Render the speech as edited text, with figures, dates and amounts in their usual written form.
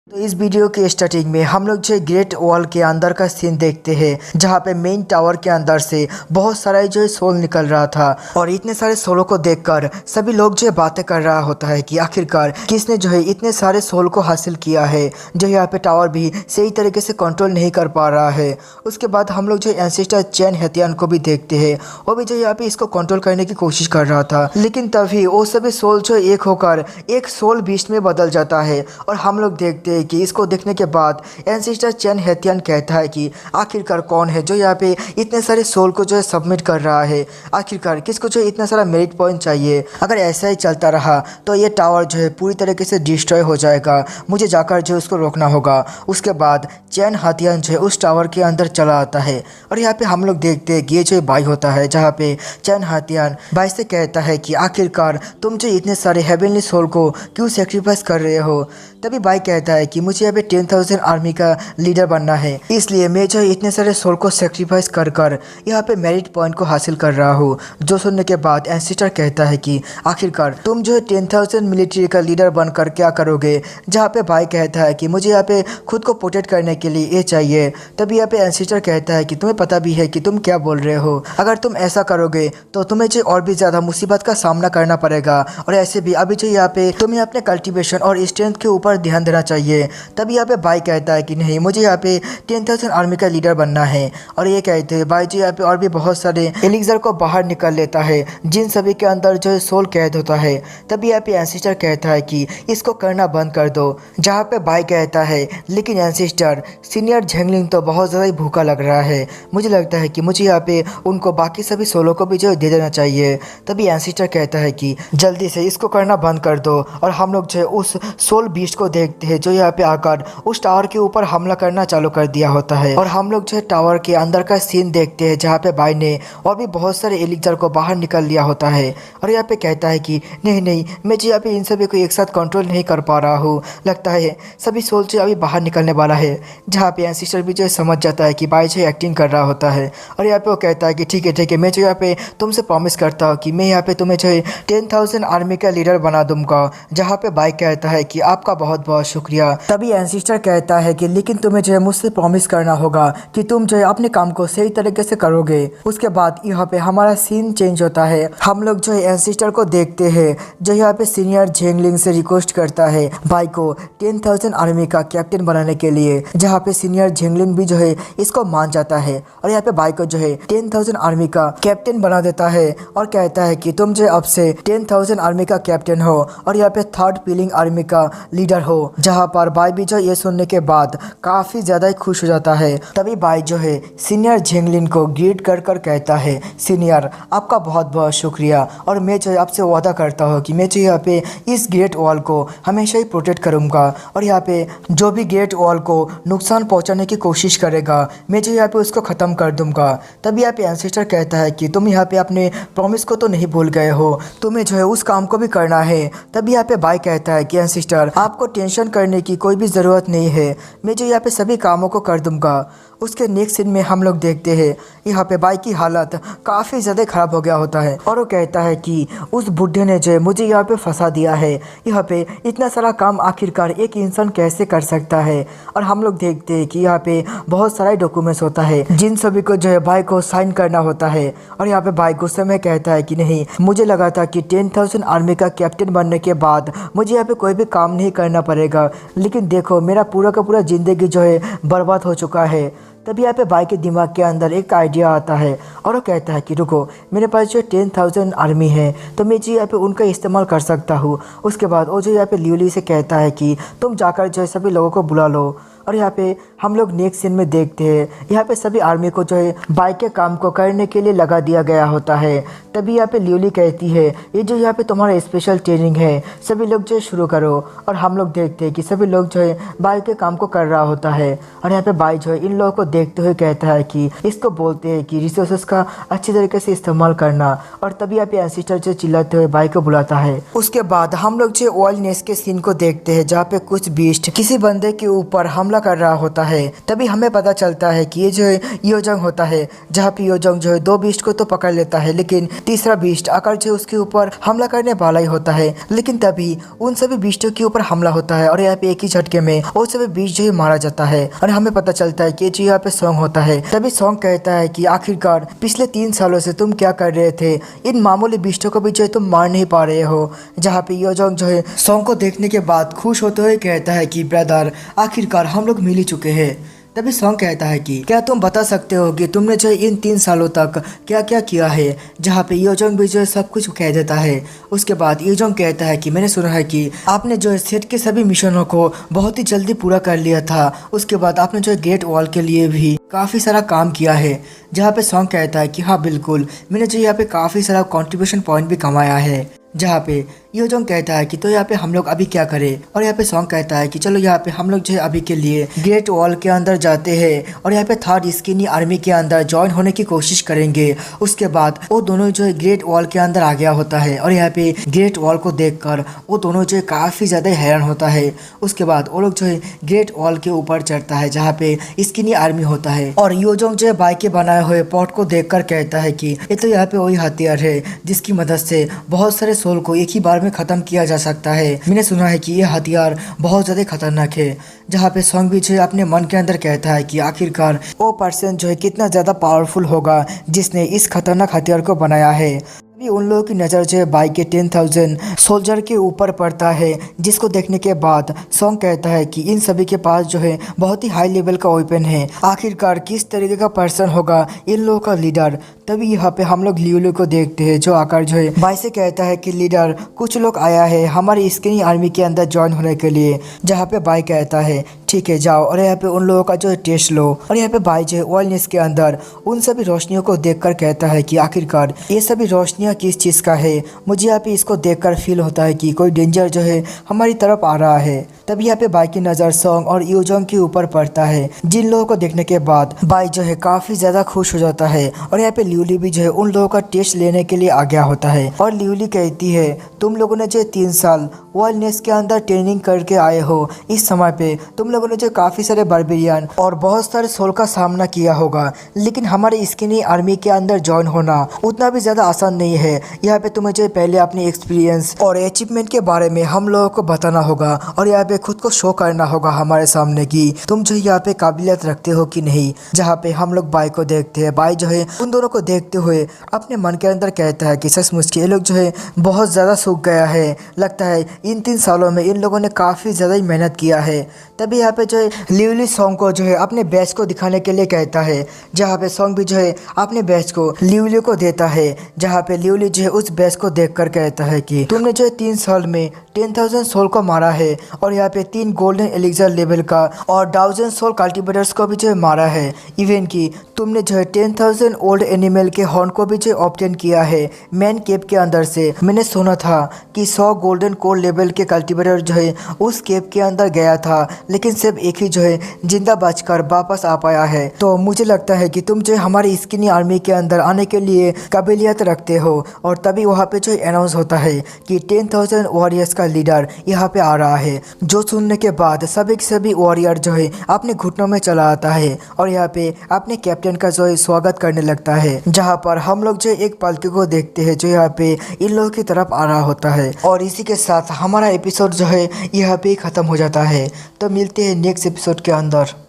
तो इस वीडियो के स्टार्टिंग में हम लोग जो ग्रेट वॉल के अंदर का सीन देखते हैं, जहाँ पे मेन टावर के अंदर से बहुत सारा जो है सोल निकल रहा था। और इतने सारे सोलों को देखकर सभी लोग जो है बातें कर रहा होता है कि आखिरकार किसने जो है इतने सारे सोल को हासिल किया है, जो यहाँ पे टावर भी सही तरीके से कंट्रोल नहीं कर पा रहा है। उसके बाद हम लोग जो एंसेस्टर चैन हेतियान को भी देखते हैं, वो भी जो यहाँ पे इसको कंट्रोल करने की कोशिश कर रहा था, लेकिन तभी वो सभी सोल जो एक होकर एक सोल बीस्ट में बदल जाता है। और हम लोग देखते हैं कि इसको देखने के बाद एंसेस्टर चैन हेतियान कहता है कि आखिरकार कौन है जो यहाँ पे इतने सारे सोल को जो है सबमिट कर रहा है, आखिरकार किसको जो इतना सारा मेरिट पॉइंट चाहिए। अगर ऐसा ही चलता रहा तो ये टावर जो है पूरी तरीके से डिस्ट्रॉय हो जाएगा, मुझे जाकर जो उसको रोकना होगा। उसके बाद चैन हेतियान जो है उस टावर के अंदर चला आता है और यहाँ पे हम लोग देखते हैं कि ये जो बाई होता है, जहाँ पे चैन हेतियान बाई से कहता है कि आखिरकार तुम जो इतने सारे हेवनली सोल को क्यों सेक्रीफाइस कर रहे हो। तभी बाई कहता है कि मुझे यहाँ पे 10,000 आर्मी का लीडर बनना है, इसलिए मैं जो इतने सारे सोल को सेक्रीफाइस कर कर यहाँ पे मेरिट पॉइंट को हासिल कर रहा हूँ। जो सुनने के बाद एंसेस्टर कहता है कि आखिरकार तुम जो 10,000 मिलिट्री का लीडर बनकर क्या करोगे। जहाँ पे बाई कहता है कि मुझे यहाँ पे खुद को प्रोटेक्ट करने के लिए ये चाहिए। तभी यहाँ पे एंसेस्टर कहता है कि तुम्हें पता भी है कि तुम क्या बोल रहे हो, अगर तुम ऐसा करोगे तो तुम्हें जो और भी ज़्यादा मुसीबत का सामना करना पड़ेगा। और ऐसे भी अभी जो यहाँ पे तुम्हें अपने कल्टिवेशन और स्ट्रेंथ के ऊपर ध्यान देना चाहिए। तभी यहाँ पे बाई कहता है कि नहीं, मुझे यहाँ पे 10,000 आर्मी का लीडर बनना है। और ये कहते हैं बाई जी यहाँ पे और भी बहुत सारे एलिक्सर को बाहर निकल लेता है, जिन सभी के अंदर जो है सोल कैद होता है। तभी यहाँ पे एंसेस्टर कहता है कि इसको करना बंद कर दो। जहाँ पे बाई कहता है लेकिन एंसेस्टर सीनियर झेंगलिंग तो बहुत ज़्यादा ही भूखा लग रहा है, मुझे लगता है कि मुझे यहाँ पे उनको बाकी सभी सोलों को भी जो है दे देना चाहिए। तभी एंसेस्टर कहता है कि जल्दी से इसको करना बंद कर दो। और हम लोग जो है उस सोल बीस्ट को देखते हैं जो यहाँ पे आकर उस टावर के ऊपर हमला करना चालू कर दिया होता है। और हम लोग जो है टावर के अंदर का सीन देखते हैं, जहाँ पे बाई ने और भी बहुत सारे एलिक्सर को बाहर निकल लिया होता है। और यहाँ पे कहता है कि नहीं नहीं, मैं जो यहाँ पे इन सभी को एक साथ कंट्रोल नहीं कर पा रहा हूँ, लगता है सभी सोल जो अभी बाहर निकलने वाला है। जहाँ पे एंसेस्टर भी जो है समझ जाता है कि बाई जो एक्टिंग कर रहा होता है। और यहाँ पे वो कहता है कि ठीक है, मैं जो यहाँ पे तुमसे प्रॉमिस करता हूँ कि मैं यहाँ पे तुम्हें जो है 10,000 आर्मी का लीडर बना दूंगा। जहाँ पे बाई कहता है कि आपका बहुत बहुत शुक्रिया। तभी एंसेस्टर कहता है कि लेकिन तुम्हें जो है मुझसे प्रॉमिस करना होगा कि तुम जो है अपने काम को सही तरीके से करोगे। उसके बाद यहाँ पे हमारा सीन चेंज होता है। हम लोग जो है एंसेस्टर को देखते हैं जो यहाँ पे सीनियर झेंगलिंग से रिक्वेस्ट करता है बाई को 10,000 आर्मी का कैप्टन बनाने के लिए। जहाँ पे सीनियर झेंगलिंग भी जो है इसको मान जाता है और यहाँ पे बाई को जो है 10,000 आर्मी का कैप्टन बना देता है और कहता है कि तुम जो अब से 10,000 आर्मी का कैप्टन हो और यहाँ पे थर्ड पिलिंग आर्मी का लीडर हो। जहाँ पर बाई भी जो ये सुनने के बाद काफी ज्यादा ही खुश हो जाता है। तभी बाई जो है सीनियर झेंगलिन को ग्रीट कर कर कहता है, सीनियर आपका बहुत बहुत शुक्रिया, और मैं जो आपसे वादा करता हूँ कि मैं जो यहाँ पे इस ग्रेट वॉल को हमेशा ही प्रोटेक्ट करूँगा और यहाँ पे जो भी ग्रेट वॉल को नुकसान पहुँचाने की कोशिश करेगा मैं जो यहाँ पे उसको ख़त्म कर दूँगा। तभी यहाँ पे एंसेस्टर कहता है कि तुम यहाँ पे अपने प्रॉमिस को तो नहीं भूल गए हो, तुम्हें जो है उस काम को भी करना है। तभी यहाँ पे बाई कहता है कि एंसेस्टर आपको टेंशन करने की कोई भी ज़रूरत नहीं है, मैं जो यहाँ पे सभी कामों को कर दूँगा। उसके नेक्स्ट सीन में हम लोग देखते हैं यहाँ पे बाई की हालत काफ़ी ज़्यादा ख़राब हो गया होता है और वो कहता है कि उस बुढ़े ने जो है मुझे यहाँ पे फंसा दिया है, यहाँ पे इतना सारा काम आखिरकार एक इंसान कैसे कर सकता है। और हम लोग देखते हैं कि यहाँ पे बहुत सारा डॉक्यूमेंट्स होता है जिन सभी को जो है बाई को साइन करना होता है। और यहाँ पे बाई गुस्से में कहता है कि नहीं, मुझे लगा था कि 10,000 आर्मी का कैप्टन बनने के बाद मुझे यहाँ पे कोई भी काम नहीं करना पड़ेगा, लेकिन देखो मेरा पूरा का पूरा ज़िंदगी जो है बर्बाद हो चुका है। तभी यहाँ पे बाई के दिमाग के अंदर एक आइडिया आता है और वो कहता है कि रुको, मेरे पास जो 10,000 आर्मी है तो मैं जी यहाँ पे उनका इस्तेमाल कर सकता हूँ। उसके बाद वो जो यहाँ पे लियोली से कहता है कि तुम जाकर जो है सभी लोगों को बुला लो। और यहाँ पे हम लोग नेक्स्ट सीन में देखते हैं यहाँ पे सभी आर्मी को जो है बाई के काम को करने के लिए लगा दिया गया होता है। तभी यहाँ पे लियोली कहती है ये जो यहाँ पे तुम्हारा स्पेशल ट्रेनिंग है, सभी लोग जो है शुरू करो। और हम लोग देखते हैं कि सभी लोग जो है बाई के काम को कर रहा होता है। और यहाँ पे बाई जो है इन लोगों को देखते हुए कहता है कि इसको बोलते हैं कि रिसोर्सेस का अच्छी तरीके से इस्तेमाल करना। और तभी यहाँ पे एंसेस्टर जो चिल्लाते हुए बाई को बुलाता है। उसके बाद हम लोग जो ऑयल नेस के सीन को देखते हैं, जहाँ पे कुछ बीस्ट किसी बंदे के ऊपर हमला कर रहा होता है। तभी हमें पता चलता है कि ये जो है योजंग होता है, जहाँ पे योजंग जो है 2 बीस्ट को तो पकड़ लेता है, लेकिन तीसरा बीस्ट आकर जो उसके ऊपर हमला करने वाला ही होता है। लेकिन तभी उन सभी बीस्टों के ऊपर हमला होता है और यहाँ पे एक ही झटके में वो सभी बीस्ट जो है मारा जाता है। और हमें पता चलता है कि जो यहाँ पे सॉन्ग होता है। तभी सॉन्ग कहता है कि आखिरकार पिछले 3 सालों से तुम क्या कर रहे थे, इन मामूली बीस्टों को भी जो है तुम मार नहीं पा रहे हो। जहाँ पे योजंग जो है सॉन्ग को देखने के बाद खुश होते हुए कहता है कि ब्रदर, आखिरकार हम लोग मिल ही चुके हैं। तभी सॉन्ग कहता है कि क्या तुम बता सकते हो कि तुमने जो है इन 3 सालों तक क्या क्या किया है। जहाँ पे योजंग भी जो है सब कुछ कह देता है। उसके बाद योजंग कहता है कि मैंने सुना है कि आपने जो है सेट के सभी मिशनों को बहुत ही जल्दी पूरा कर लिया था। उसके बाद आपने जो है ग्रेट वॉल के लिए भी काफ़ी सारा काम किया है। जहाँ पे सॉन्ग कहता है कि हाँ बिल्कुल, मैंने जो यहाँ पे काफ़ी सारा कॉन्ट्रीब्यूशन पॉइंट भी कमाया है। जहाँ पे योजंग कहता है कि तो यहाँ पे हम लोग अभी क्या करें। और यहाँ पे सॉन्ग कहता है कि चलो यहाँ पे हम लोग जो है अभी के लिए ग्रेट वॉल के अंदर जाते हैं और यहाँ पे थर्ड स्किनी आर्मी के अंदर ज्वाइन होने की कोशिश करेंगे। उसके बाद वो दोनों जो है ग्रेट वॉल के अंदर आ गया होता है और यहाँ पे ग्रेट वॉल को देखकर वो दोनों जो है काफ़ी ज़्यादा हैरान होता है। उसके बाद वो लोग जो है ग्रेट वॉल के ऊपर चढ़ता है जहाँ पे स्किनी आर्मी होता है। और योजंग जो है बाइक के बनाए हुए पॉट को देखकर कहता है कि ये तो यहाँ पे वही हथियार है जिसकी मदद से बहुत सारे सोल को एक ही बार में खत्म किया जा सकता है। मैंने सुना है कि ये हथियार बहुत ज़्यादा खतरनाक है। जहाँ पे सॉन्ग भी जो है अपने मन के अंदर कहता है कि आखिरकार वो पर्सन जो है कितना ज़्यादा पावरफुल होगा जिसने इस खतरनाक हथियार को बनाया है। अभी उन लोगों की नज़र जो है बाइक के 10,000 सोल्जर के ऊपर पड़ता है, जिसको देखने के बाद सॉन्ग कहता है कि इन सभी के पास जो है बहुत ही हाई लेवल का वेपन है। आखिरकार किस तरीके का पर्सन होगा इन लोगों का लीडर। तभी यहाँ पे हम लोग लियोली को देखते हैं जो आकर जो है बाई से कहता है कि लीडर, कुछ लोग आया है हमारी स्किनी आर्मी के अंदर ज्वाइन होने के लिए। जहाँ पे बाई कहता है ठीक है जाओ और यहाँ पे उन लोगों का जो है टेस्ट लो। और यहाँ पे बाई जो है ऑयलनेस के अंदर उन सभी रोशनियों को देखकर कहता है कि आखिरकार ये सभी रोशनियाँ किस चीज़ का है। मुझे यहाँ पे इसको देखकर फील होता है कि कोई डेंजर जो है हमारी तरफ आ रहा है। तभी यहाँ पे बाई की नज़र सॉन्ग और योजंग के ऊपर पड़ता है, जिन लोगों को देखने के बाद बाई जो है काफ़ी ज़्यादा खुश हो जाता है। और यहाँ पे लियोली भी जो है उन लोगों का टेस्ट लेने के लिए आ गया होता है। और लियोली कहती है तुम लोगों ने जो 3 साल वर्ल्डनेस के अंदर ट्रेनिंग करके आए हो, इस समय पे तुम लोगों ने जो काफ़ी सारे बारबेरियन और बहुत सारे सोल का सामना किया होगा, लेकिन हमारे स्किनी आर्मी के अंदर ज्वाइन होना उतना भी ज़्यादा आसान नहीं है। यहाँ पे तुम्हें जो पहले अपने एक्सपीरियंस और अचीवमेंट के बारे में हम लोगों को बताना होगा और यहाँ पे खुद को शो करना होगा हमारे सामने कि तुम जो यहाँ पे काबिलियत रखते हो कि नहीं। जहाँ पे हम लोग बाई को देखते हैं, बाई जो है उन दोनों को देखते हुए अपने मन के अंदर कहता है कि सचमुच के ये लोग जो है बहुत ज़्यादा सूख गया है। लगता है इन 3 सालों में इन लोगों ने काफ़ी ज़्यादा ही मेहनत किया है। तभी यहाँ पे जो है लियोली सॉन्ग को जो है अपने बैच को दिखाने के लिए कहता है। जहाँ पे सॉन्ग भी जो है अपने बैच को लियोली को देता है। जहाँ पे लियोली जो है उस बैच को देखकर कहता है कि तुमने जो है 3 साल में 10,000 सोल को मारा है और यहाँ पे 3 गोल्डन एलिक्सर लेवल का और 1000 सोल कल्टीवेटर्स को भी जो है मारा है। इवन कि तुमने जो है 10,000 ओल्ड एनिमल के हॉर्न को भी जो ऑब्टेन किया है मैन केव के अंदर से। मैंने सुना था कि 100 गोल्डन कोर लेवल के कल्टीवेटर जो है उस केव के अंदर गया था, लेकिन सिर्फ एक ही जो है जिंदा बचकर वापस आ पाया है। तो मुझे लगता है कि तुम जो है हमारी स्किनी आर्मी के अंदर आने के लिए काबिलियत रखते हो। और तभी वहाँ पे जो अनाउंस होता है कि 10,000 वॉरियर्स का लीडर यहाँ पे आ रहा है। जो सुनने के बाद सभी के सभी वॉरियर जो है अपने घुटनों में चला आता है और यहाँ पे अपने कैप्टन का जो है स्वागत करने लगता है। जहाँ पर हम लोग जो एक पालतू को देखते हैं जो यहाँ पे इन लोगों की तरफ आ रहा होता है। और इसी के साथ हमारा एपिसोड जो है यहाँ पे खत्म हो जाता है। तो मिलते हैं नेक्स्ट एपिसोड के अंदर।